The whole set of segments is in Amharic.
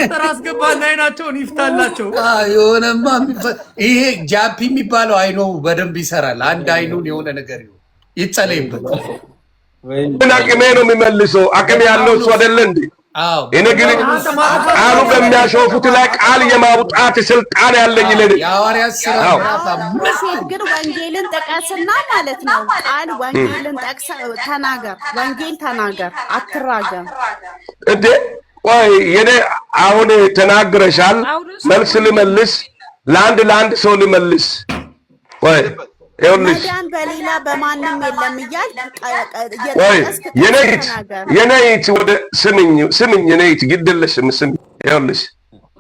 ፓስተር አስገባና አይናቸውን ይፍታላቸው። የሆነማ ይሄ ጃፒ የሚባለው አይኖ በደንብ ይሰራል። አንድ አይኑን የሆነ ነገር ይጸለይበት። ምን አቅሜ ነው የሚመልሰው? አቅም ያለው እሱ አይደለ እንዴ? እኔ ግን ቃሉ በሚያሾፉት ላይ ቃል የማውጣት ስልጣን ያለኝ ለኔ የሐዋርያት ሥራ ግን ወንጌልን ጥቀስና ማለት ነው። ቃል ወንጌልን ጠቅሰህ ተናገር። ወንጌል ተናገር፣ አትራገም እንዴ። ቆይ የኔ አሁን ተናግረሻል፣ መልስ ልመልስ፣ ለአንድ ሰው ልመልስ። ቆይ ይኸውልሽ በሌላ በማንም የለም እያልክ የኔት ወደ ስምኝ የኔት ግድለሽም ስምኝ። ይኸውልሽ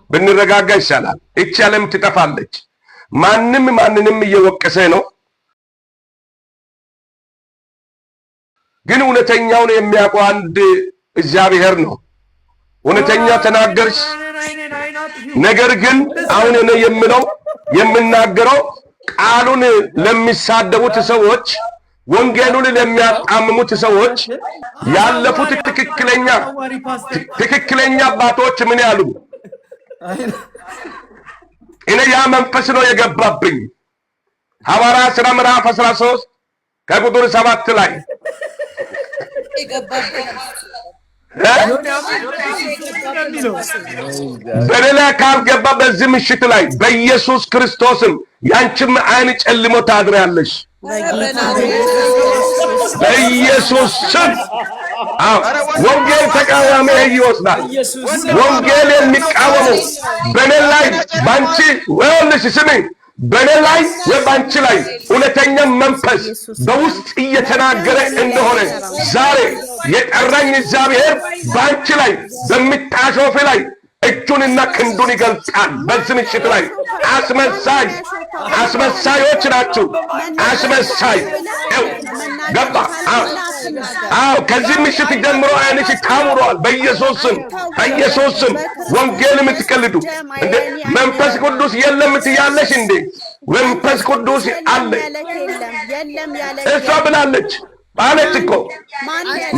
ብንረጋጋ ይሻላል። እቺ ዓለም ትጠፋለች። ማንንም እየወቀሰ ነው፣ ግን እውነተኛውን የሚያውቀው አንድ እግዚአብሔር ነው። እውነተኛ ተናገርሽ። ነገር ግን አሁን እኔ የምናገረው ቃሉን ለሚሳደቡት ሰዎች፣ ወንጌሉን ለሚያጣምሙት ሰዎች ያለፉት ትክክለኛ አባቶች ምን ያሉ? እኔ ያ መንፈስ ነው የገባብኝ። ሐዋርያት ሥራ ምዕራፍ 13 ከቁጥር 7 ላይ በሌላ ካልገባ በዚህ ምሽት ላይ በኢየሱስ ክርስቶስም ያንቺም አይን ጨልሞ ታድሪያለሽ። በኢየሱስ ስም ወንጌል ተቃዋሚ ይወስዳል። ወንጌል የሚቃወመው በኔ ላይ ባንቺ ወልሽ ስሚ በኔ ላይ ወባንቺ ላይ እውነተኛ መንፈስ በውስጥ እየተናገረ እንደሆነ ዛሬ የጠራኝ እግዚአብሔር ባንቺ ላይ በሚታሾፍ ላይ እጁንና ክንዱን ይገልጻል። በዚህ ምሽት ላይ አስመሳዮች ናችሁ። አስመሳይ ገባ። ከዚህ ምሽት ጀምሮ አይንሽ ታውሯል። በኢየሱስም ወንጌል የምትቀልዱ እንዴ መንፈስ ቅዱስ የለም ትያለሽ እንዴ? መንፈስ ቅዱስ አለ እሷ ብላለች አለች እኮ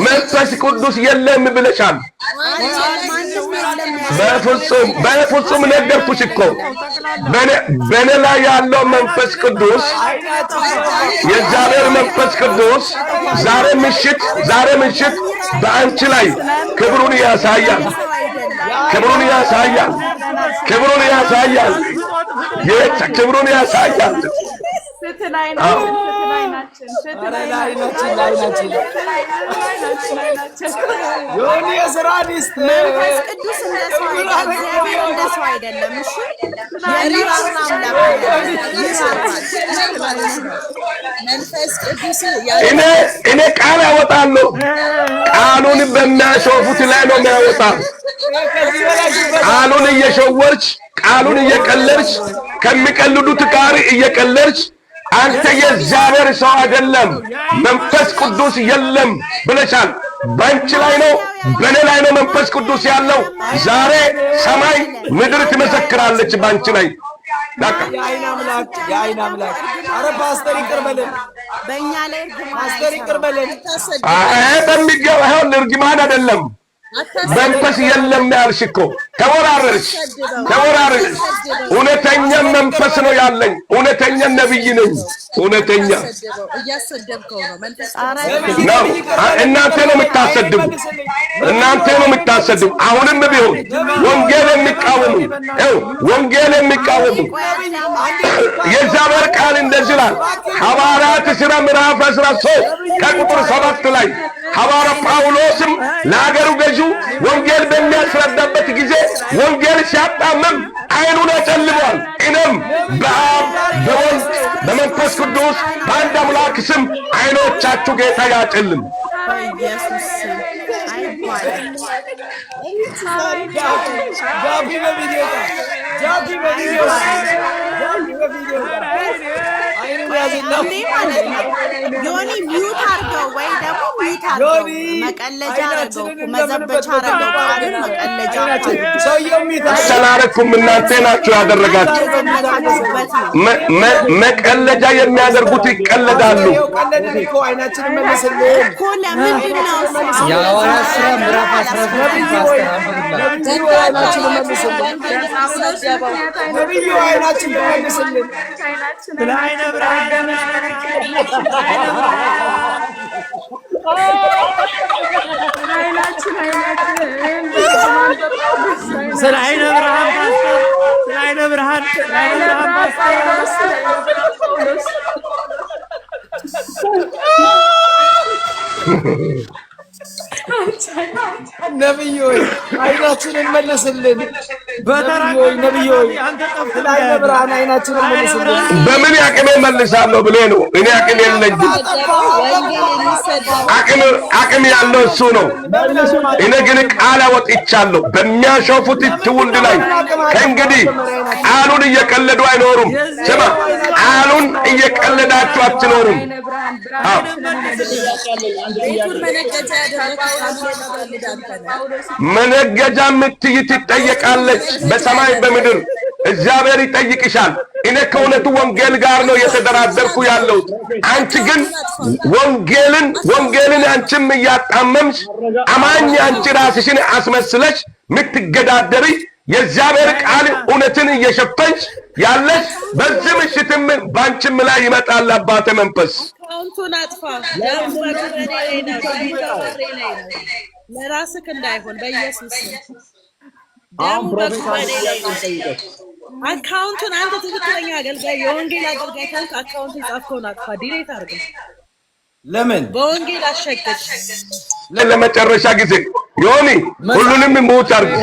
መንፈስ ቅዱስ የለም ብለሻል። በፍጹም ነገርኩሽ እኮ በኔ ላይ ያለው መንፈስ ቅዱስ የእግዚአብሔር መንፈስ ቅዱስ ዛሬ ምሽት በአንቺ ላይ ክብሩን ያሳያል። ክብሩን ያሳያል። እኔ ቃል ያወጣለሁ። ቃሉን በሚያሾፉት ላይ ነው የሚያወጣው። ቃሉን እየሸወርች ቃሉን እየቀለድሽ ከሚቀልዱት ጋር እየቀለድሽ አንተ የእግዚአብሔር ሰው አይደለም፣ መንፈስ ቅዱስ የለም ብለሻል። ባንቺ ላይ ነው በኔ ላይ ነው መንፈስ ቅዱስ ያለው። ዛሬ ሰማይ ምድር ትመሰክራለች ባንቺ ላይ። የአይን አምላክ አረ ፓስተር ይቅርበልን፣ በእኛ ላይ ፓስተር ይቅርበልን። በሚገባው እርግማን አይደለም መንፈስ የለም ያልሽ እኮ ተወራረርሽ። እውነተኛ መንፈስ ነው ያለኝ። እውነተኛ ነብይ ነኝ። እውነተኛ ነው። እናንተ ነው የምታሰድቡ። አሁንም ቢሆን ወንጌል የሚቃወሙ የእግዚአብሔር ቃል እንደዚህ ይላል። ሐዋርያት ሥራ ምዕራፍ 13 ከቁጥር 7 ላይ ሐዋርያ ጳውሎስም ለአገሩ ገዢ ወንጌል በሚያስረዳበት ጊዜ ወንጌል ሲያጣምም አይኑን ያጨልመዋል። እኔም በአብ በወልድ በመንፈስ ቅዱስ በአንድ አምላክ ስም አይኖቻችሁ ጌታ ያጨልም። ያዝና ዮኒ ሚዩት አድርገው ወይ ደግሞ ሚዩት አድርገው መቀለጃ አድርገው መዘበቻ አድርገው አይደል መቀለጃ ሰውየው ሚዩት አላረኩም እናንተ ናችሁ ያደረጋችሁ መቀለጃ የሚያደርጉት ይቀለዳሉ ቀለደን እኮ አይናችንን መልስልን እኮ ለምንድን ነው የሐዋርያት ሥራ ምዕራፍ 19 አይናችንን መልስልን ነብዩ አይናችንን መልስልን ለአይነ ብርሃን ስለ አይነ ብርሃን ፓስተር ስለ አይነ ብርሃን ነብዩ አይናችንን መልስልን ነብዩ አንተ ጠፍተህ አይነ ብርሃን አይናችንን መልስልን በምን አቅሜ መልሳለሁ ብሌ ነው እኔ አቅም የለኝም አቅም ያለው እሱ ነው እኔ ግን ቃል አወጥቻለሁ በሚያሾፉት ትውልድ ላይ ከእንግዲህ ቃሉን እየቀለዱ አይኖሩም ስማ ቃሉን እየቀለዳችሁ አትኖሩም መነገጃ ምትይ ትጠየቃለች በሰማይ በምድር እግዚአብሔር ይጠይቅሻል እኔ ከእውነቱ ወንጌል ጋር ነው የተደራደርኩ ያለሁት አንቺ ግን ወንጌልን አንቺም እያጣመምሽ አማኝ አንቺ ራስሽን አስመስለሽ ምትገዳደሪ የእግዚአብሔር ቃል እውነትን እየሸፈንሽ ያለሽ በዚህ ምሽትም ባንቺም ላይ ይመጣል አባተ መንፈስ አንቱን አጥፋ ለራስህ እንዳይሆን በኢየሱስ ደሙ በኩባኔ ላይ አካውንቱን አንተ ትክክለኛ አገልጋይ የወንጌል አገልጋይ ካልክ አካውንቱን ጻፍከውን አጥፋ ዲሌት አድርገው ለምን በወንጌል አሸግድ ለመጨረሻ ጊዜ ዮኒ ሁሉንም ሙት አድርግ